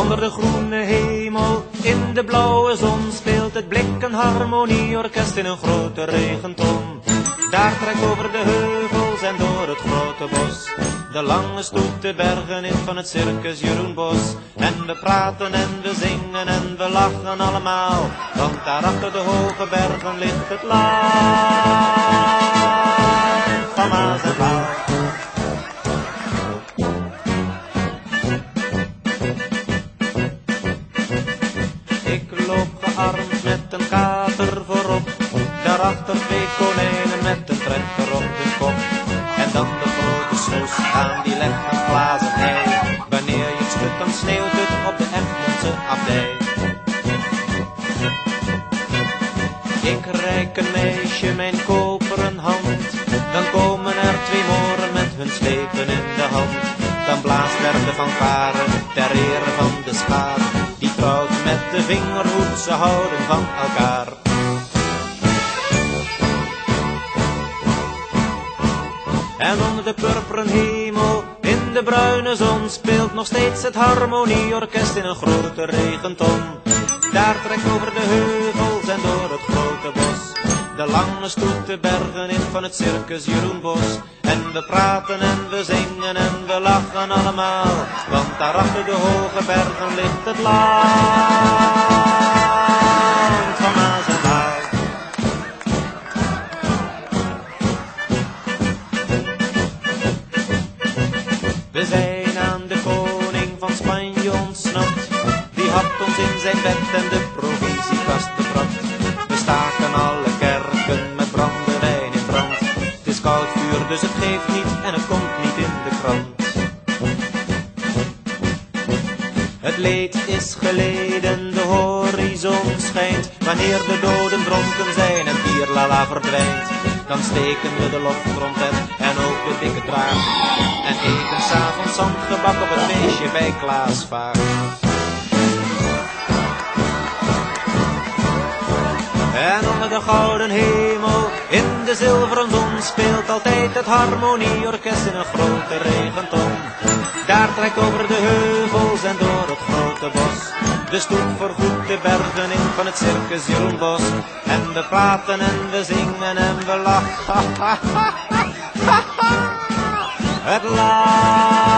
Onder de groene hemel, in de blauwe zon, speelt het Blikken Harmonieorkest in een grote regenton. Daar trekt over de heuvels en door het grote bos de lange stoet de bergen in van het circus Jeroen Bos. En we praten en we zingen en we lachen allemaal, want daar achter de hoge bergen ligt het land van Maas en Waal. Ik loop gearmd met een kater voorop, daarachter 2 konijnen met een trekker op de kop. En dan de grote snoes aan die legt een glazen ei. Wanneer je het schudt dan sneeuwt het op de Egmondse abdij. Ik reik een meisje mijn koperen hand, dan komen er 2 moren met hun slepen in de hand. Dan blaast er de fanfare ter ere van de schaar, die trouwt met de vingerhoed, ze houden van elkaar. En onder de purperen hemel, in de bruine zon, speelt nog steeds het Harmonieorkest in een grote regenton. Daar trekt over de heuvels en door het grote bos de lange stoet de bergen in van het circus Jeroen Bos. En we praten en we zingen en we lachen allemaal, want daar achter de hoge bergen ligt het land van Maas en Waal. We zijn aan de koning van Spanje ontsnapt, die had ons in zijn bed en de provinciekast betrapt. We staken alle kerken met brandewijn in brand. Het is koud vuur, dus het geeft niet en het komt niet in de krant. Het leed is geleden, de horizon schijnt. Wanneer de doden dronken zijn en tierlala verdwijnt, dan steken we de loftrompet en ook de dikke draak en eten 's avonds zandgebak op het feestje bij Klaas Vaak. En onder de gouden hemel, in de zilveren zon, speelt altijd het Harmonieorkest in een grote regenton. Daar trekt over de heuvels en door het grote bos de stoet voorgoed de bergen in van het circus Jeroen Bos. En we praten en we zingen en we lachen. Het land